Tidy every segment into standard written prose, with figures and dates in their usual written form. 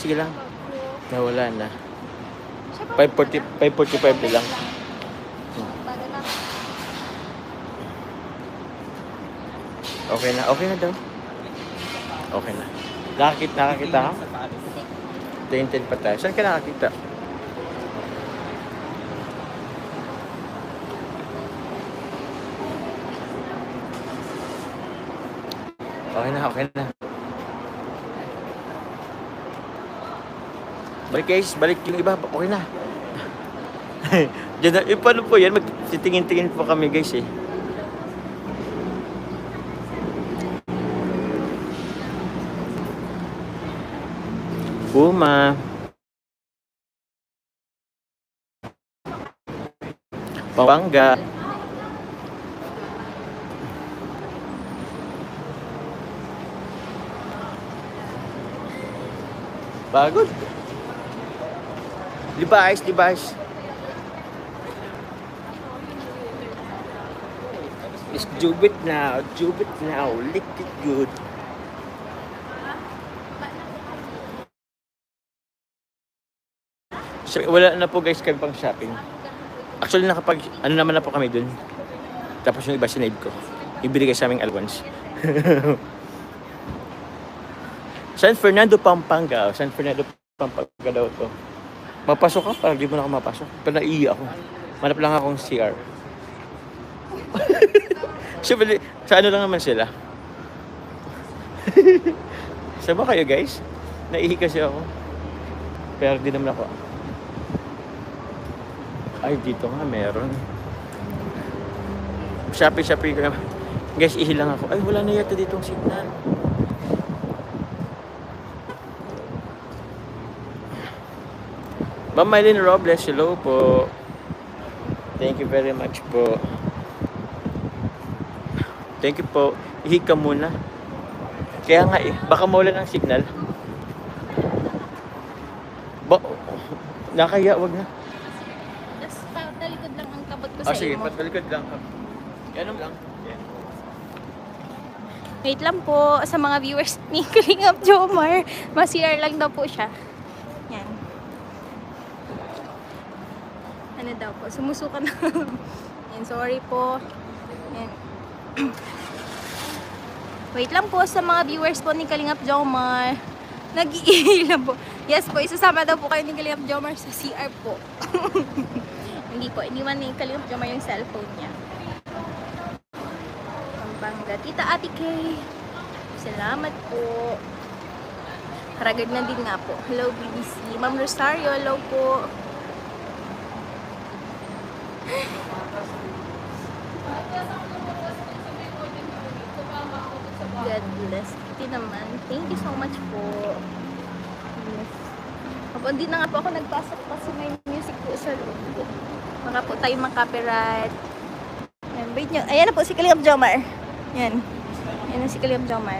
sige lang. Nawala na. 5:40, 5:45 na lang. Okay na daw. Okay na. Nakakita ka? 10 pa tayo. Saan ka nakakita? Okay na. Balik guys, balik yung iba. Okay na. Diyan na, paano po yan? Magtitingin-tingin po kami guys eh. Puma. Pampanga. Pagod. Levi's. Let's do it now, lick it good. So, wala na po guys kami pang shopping. Actually ano naman na po kami dun. Tapos yung iba sinave ko. Ibigay sa aming allowance. San Fernando, Pampanga daw to. Mapasok ka? Parang di mo na ako mapasok. Pero naiiyak ako. Manap lang akong CR. Siyempre, sa ano lang naman sila. Saan ba kayo guys? Naihi kasi ako. Pero di naman ako. Ay, dito nga meron. Shopee ko naman. Guys, ihi lang ako. Ay, wala na yata ditong signal. Ma'am Mylene Robles, hello po. Thank you very much po. Thank you po. Ihi ka muna. Kaya nga baka mawala ng signal. Nakaya, wag na. Just patalikod lang ang kabot ko sa Sige, imo. patalikod lang. Ganun lang. Yeah. Wait lang po sa mga viewers ni Kalingap Jomar. Mas-CR lang daw po siya. Yan. Ano daw po? Sumusuka na. Yan, sorry po. Yan. Wait lang po sa mga viewers po ni Kalingap Jomar. Nag-iilan po. Yes po, isasama daw po kayo ni Kalingap Jomar sa CR po. Hindi po, iniwan ni Kalingap Jomar yung cellphone niya. Pampanga. Tita Ate Kay. Salamat po. Haragad na din nga po. Hello BBC. Ma'am Rosario, hello po. God bless. Ito naman. Thank you so much po. Yes. Hindi na nga po ako nagpasok kasi may music po sa loob. Baka po tayo mag-copyright. Yan, wait nyo. Ayan na po si Kalingap Jomar. Yan. Ayan na si Kalingap Jomar.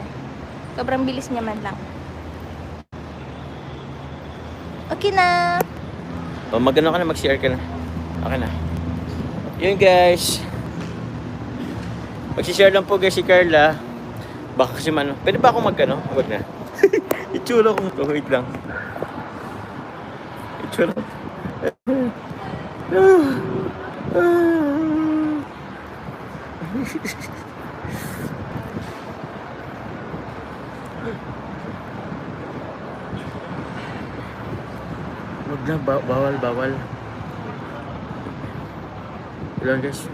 Sobrang bilis niya man lang. Okay na. Magano ka na, mag-CR ka na. Okay na. Yun guys. Mag-share lang po guys si Carla. Baka kasi man, pwede ba akong magkano? Huwag na. Itsura kong to. Wait lang. Itsura. Huwag na. Bawal. Ilan guys?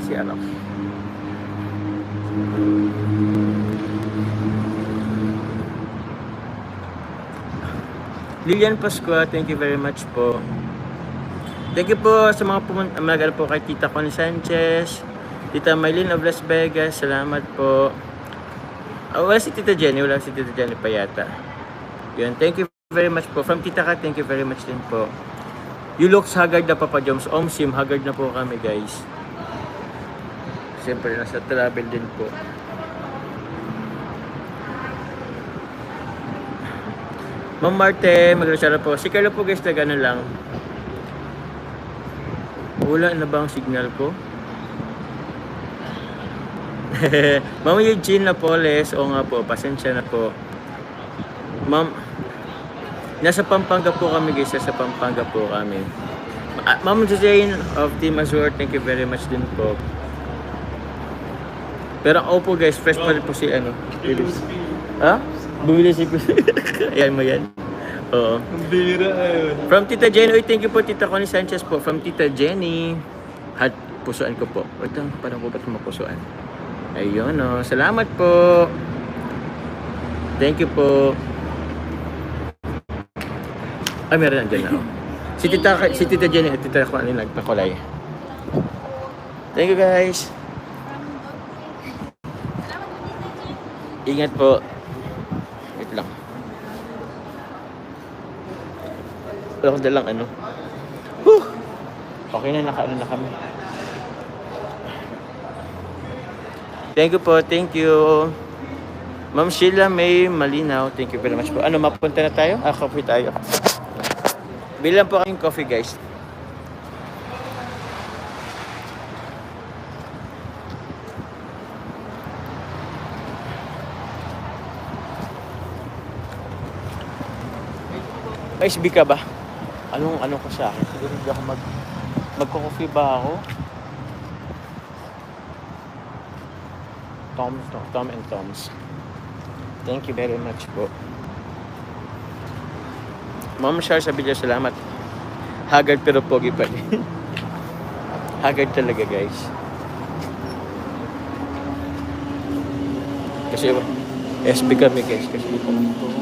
Si anak. Lilian Pascua, thank you very much po. Thank you po sa mga pumunta po kay Tita Connie Sanchez, Tita Mylene of Las Vegas, salamat po. Wala si Tita Jenny pa yata. Yun, thank you very much po. From Tita Kat, thank you very much din po. You looks haggard na Papa Joms. Sim, haggard na po kami guys. Siyempre, nasa travel din po. Ma'am Marte, mag-resara po. Si Carlo po guys, na gano'n lang. Wala na ba ang signal ko? Ma'am Eugene Napoles, o nga po, pasensya na po. Ma'am, nasa Pampanga po kami guys, nasa Pampanga po kami. Ma'am Jane of Team Azure, thank you very much din po. Pero ako po guys, fresh pa rin po si ano. Ha? Bumili si Ayan mo yan. Oo. Ang bira eh. From Tita Jenny, thank you po Tita Connie Sanchez po. From Tita Jenny. At pusuan ko po. Ito, parang ko ba't mapusuan? Ayun o. Salamat po. Thank you po. Ay, meron nandiyan na o. Si Tita Jenny at Tita Connie nagpakulay. Thank you guys. Ingat po. Wait lang. Wala ko dalang ano. Whew! Okay na, nakaano na kami. Thank you po, thank you. Ma'am Sheila May Malinaw, thank you very much po. Ano, mapunta na tayo? Coffee tayo. Bilang po kayong coffee guys. SB ka ba? Anong ko sa akin? Siguro hindi ako magko-coffee ba ako? Tom and Toms. Thank you very much po. Ma'am Shar sa video, salamat. Haggard pero pogi pa rin. Haggard talaga guys. Kasi SB kami guys. Kasi dito po.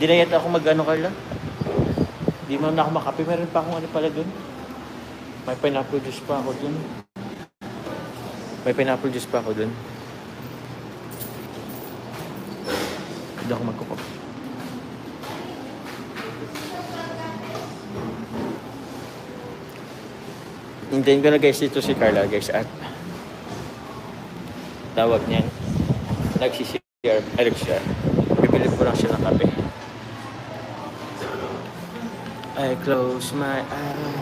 Di na yata ako mag-ano, Carla. Di man na ako makape. Meron pa akong ano pala dun. May pineapple juice pa ako dun. Hindi ako magkukup. Hintayin ko na guys dito si Carla guys at tawag niyan. Nagsishare. Bibili ko lang siya ng kape. I close my eyes.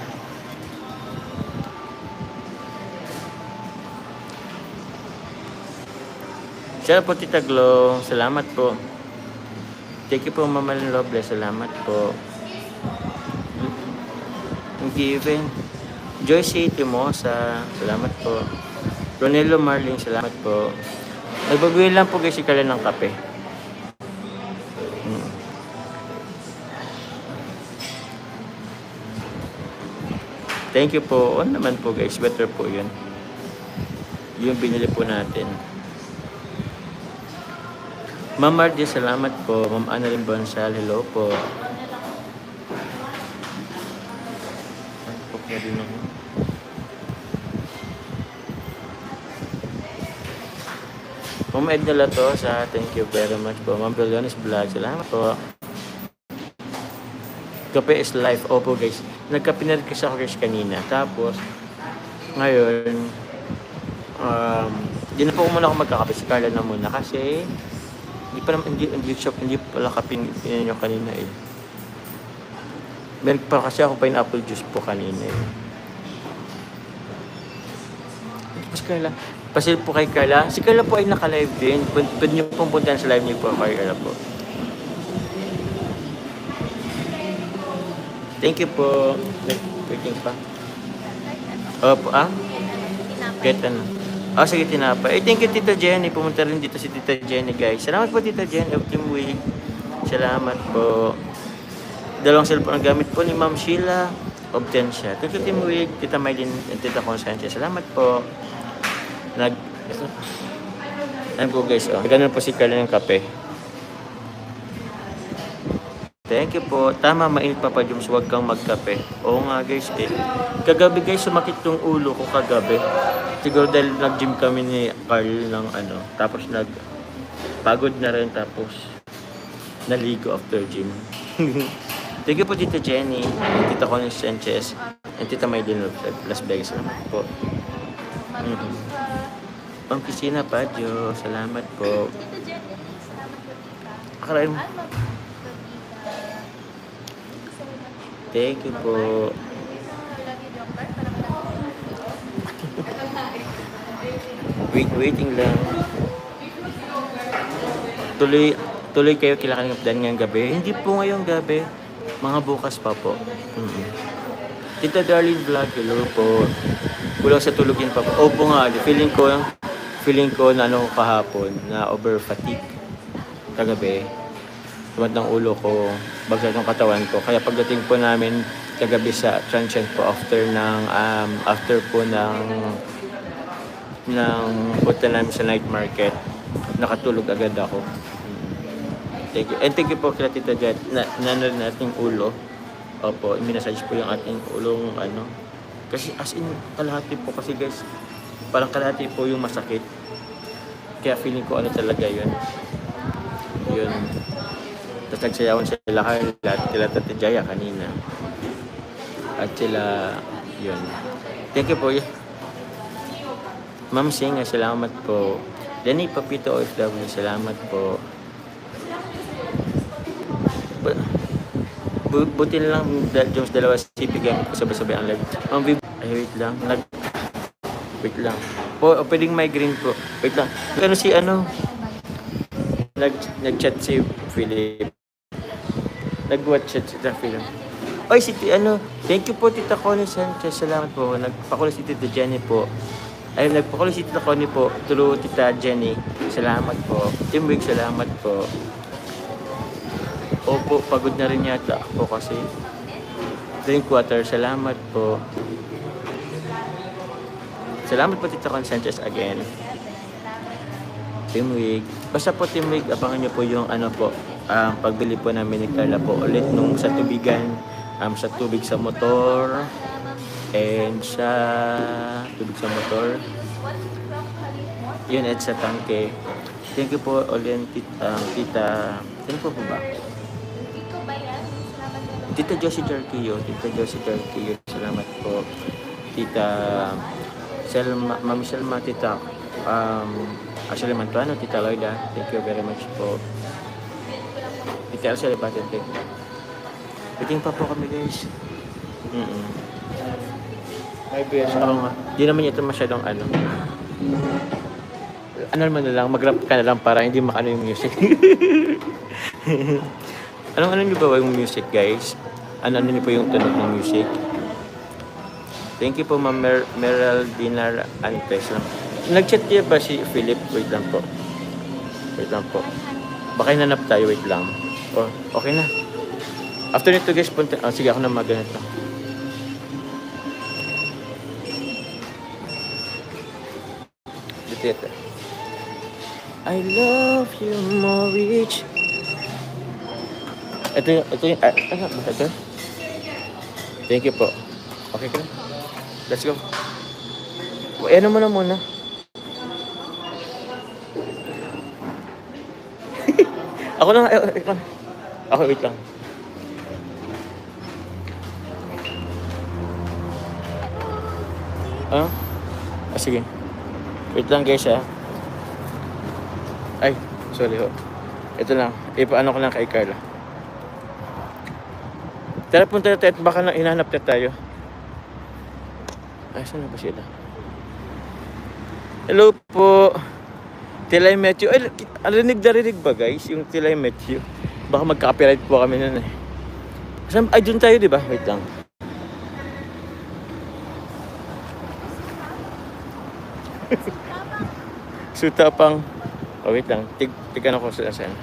Siya po Tita Glow. Salamat po. Thank you po Mama Loble. Salamat po. Given. Joyce Timosa. Salamat po. Ronelo Marling. Salamat po. Nagbabili lang po guys si Carla ng kape. Thank you po. On naman po guys. Better po yun. Yung binili po natin. Ma'am Mardy, salamat po. Ma'am Annalyn Bonsal, hello po. Ma'am Edna Latosa, thank you very much po. Ma'am Billionis Vlog, salamat po. Kape is life. Opo guys. Nagkape na rin kasi ako guys kanina. Tapos, ngayon, di na po muna ako magkakape. Si Carla na muna kasi hindi pala kape nyo kanina eh. Meron pa kasi ako pineapple juice po kanina eh. Tapos Carla, pasil po kay Carla. Si Carla po ay naka-live din. Pwede nyo pong puntahan sa live niyo po kay Carla po. Thank you po. Waiting pa. Opo, Get ano. Sige, tinapa. Thank you, Tita Jenny. Pumunta rin dito si Tita Jenny, guys. Salamat po, Tita Jenny of Team Week. Salamat po. Dalawang cellphone ang gamit po ni Ma'am Sheila of Tensha. Thank you, Team Week. Tita Maylin and Tita Constance. Salamat po. Ayan po, guys. Ganun po si Carla ng kape. Thank you po. Tama, mainit pa pa Jums, huwag kang magkape. Oo nga guys eh. Kagabi guys, sumakit yung ulo ko kagabi. Siguro dahil nag-gym kami ni Carl ng ano. Tapos pagod na rin tapos naligo after gym. Thank you po Tita Jenny, and Tita Connie Sanchez, and Tita Maylin of Las Vegas. Salamat po. Mhm. Ma'am Christina Padyo, salamat po. Tita Jenny, salamat po tita. Akalain mo. Alma Provida. Thank you po. Love you, Jomper. Waiting lang. Tuloy kayo kila Kalingap Dan ngayong gabi. Hindi po ngayong gabi. Mga bukas pa po. Tita Darlene Vlog, hello po. Kulang sa tulogin pa po. Opo nga, feeling ko na ano kahapon, na over fatigue kagabi. Tumad ng ulo ko, bagsak ng katawan ko. Kaya pagdating po namin kagabi sa transient po after po ng punta namin sa night market, nakatulog agad ako. Thank you. And thank you po kila Tita Jet na natin ulo. Opo, minasage po yung ating ulong ano. Kasi as in, kalahati po kasi guys. Parang kalahati po yung masakit. Kaya feeling ko ano talaga yun. Yun. Tapos nagsayawan sila Carla, Tata Jaya kanina. At sila, yun. Thank you po. Ma'am Singa, salamat po. Danny Papito OFW, salamat po. Buti na lang Jones dalawa CP gamit ko sabay-sabay ang live. Ay, wait lang. Wait lang. Pwedeng migraine po. Wait lang. Nag-chat si Philip. Nag-what chat si Philip. Oy, thank you po Tita Connie Sanchez. Salamat po. Nagpakulo si Tita Jenny po. Ay, nagpakulo si Tita Connie po. Through Tita Jenny. Salamat po. Team Wig, salamat po. Opo, pagod na rin yata ako kasi drink water. Salamat po. Salamat po Tita Connie Sanchez again. Team Wig. Basta po Team Wig, abangan nyo po yung pagbili po namin ni Carla po ulit nung sa tubigan, sa tubig sa motor and sa tubig sa motor. Yun at sa tangke. Thank you po ulit Tita. Sino po ba? Tita Josie Jarquillo, salamat po. Tita Selma, Ma'am Selma, Tita Ashley Mantuano, Tita Loida, thank you very much po. Tita Elsa Lebatin, thank you. Waiting pa po kami guys. Hi guys, ako nga. Di naman ito masyadong ano naman na lang, mag-rap ka na lang para hindi makano yung music. Ano nyo ba yung music guys? Ano nyo po yung tunog ng music? Thank you po Ma'am Meryl Dinar Antes. Nag-chat niya ba si Philip? Wait lang po. Baka hinanap tayo, wait lang. Okay na. After nito guys, sige ako na magganito. Dito. I love you more rich. Ito yung, ito? Thank you po. Okay ka? Let's go. Ano mo na muna. Ako lang, ako wait lang. Sige. Wait lang guys Ay, sorry ho. Ito lang. Ipaano ko lang kay Carla. Tara, punta na tayo at baka hinahanap na tayo. Ay, saan na ba sila? Hello po. Till I Met You. Ay, rinig ba guys? Yung Till I Met You. Baka mag-copyright po kami nun eh. Ay, dun tayo diba? Wait lang. Sutapang. Wait lang. Tignan ako sa saan.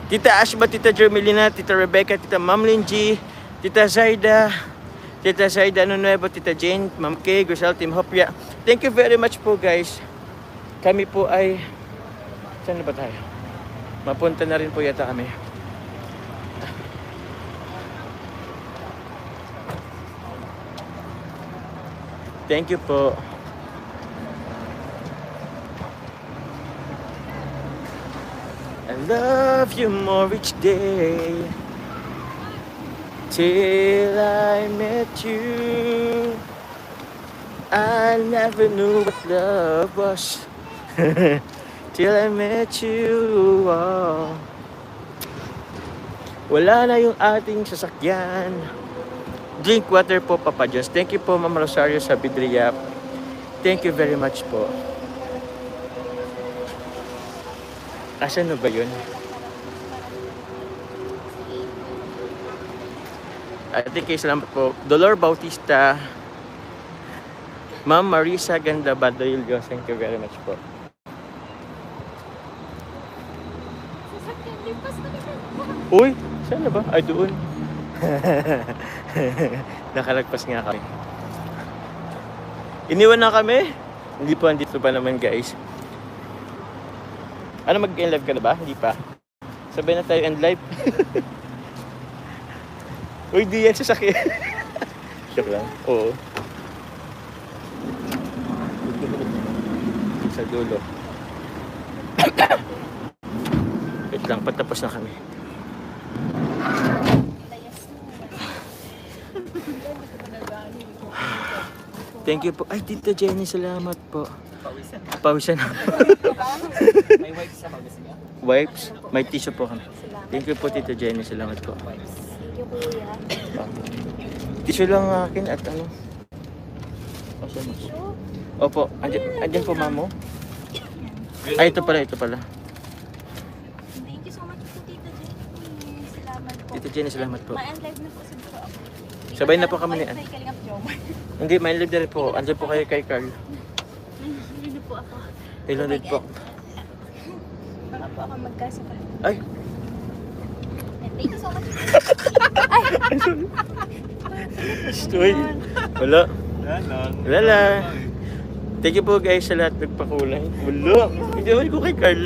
Tita Ashba, Tita Jermelina, Tita Rebecca, Tita Ma'am Linji, Tita Zaida, Nuevo, Tita Jane, Ma'am Kay, Grisel, Team Hopia. Thank you very much po guys. Kami po ay... Saan na ba tayo? Mapunta na rin po yata kami. Thank you po. I love you more each day. Till I met you, I never knew what love was. Till I met you, oh. Wala na yung ating sasakyan. Drink water po, Papa Diyos. Thank you po, Ma'am Rosario sa Bidriyap. Thank you very much po. Asan na ba yun? Ate Kay, salamat po. Dolor Bautista. Ma'am Marisa Ganda Badoylio. Thank you very much po. Uy, saan na ba? Ay, doon. Nakalagpas nga kami. Iniwan na kami? Hindi po, andito pa naman guys. Ano, mag-end live ka na ba? Hindi pa. Sabay na tayo end live. Uy, di yan sasakyan. Joke lang. Oo. Sa dulo. Wait lang, patapos na kami. Thank you po. Ay, Tita Jenny, salamat po. Pawisan. May wipes sa pagkas niya. Wipes? May tissue po kami. Thank you po, Tita Jenny, salamat po. Thank you, kuya. Tissue lang akin at ano. Opo, andyan po, mamo. Ay, ito pala. Thank you so much po, Tita Jenny. Salamat po. Tita Jenny, salamat po. Ma-end live na po siguro ako. Sabay na po kami ni Kay Kalingap Jomar. Hindi, may live na rin po. Andyan po kayo kay Carl. Hindi po ako. Ilan din po. Baka po ako magkasakal. Ay, Thank you so much. stoy. Wala. Wala. Thank you po guys sa lahat nagpakulay. Wala. Hindi naman ko kay Carl.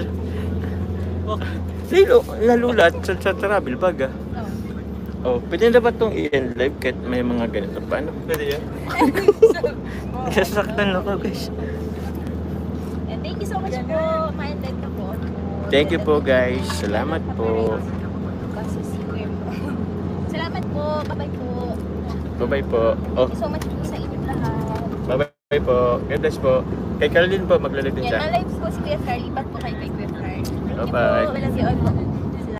Lalo, nalulat sa travel bag ah. Oh, pwede na ba itong i-end live kahit may mga ganito pa? Ano? Pwede yan? Sasaktan ako guys. And thank you so much po. Ma-end live na po. Thank you po guys. Salamat po. Kasi singer po. Salamat po. Bye-bye po. Bye-bye po. Oh, Thank you so much po sa inyong lahat. bye-bye po. God bless po. Kay Carl din po, maglalag din Yan, siya. na-live po si Kuya Carl. Ibat po kay Kuya Carl. Thank you Bye-bye. po. We love you all po.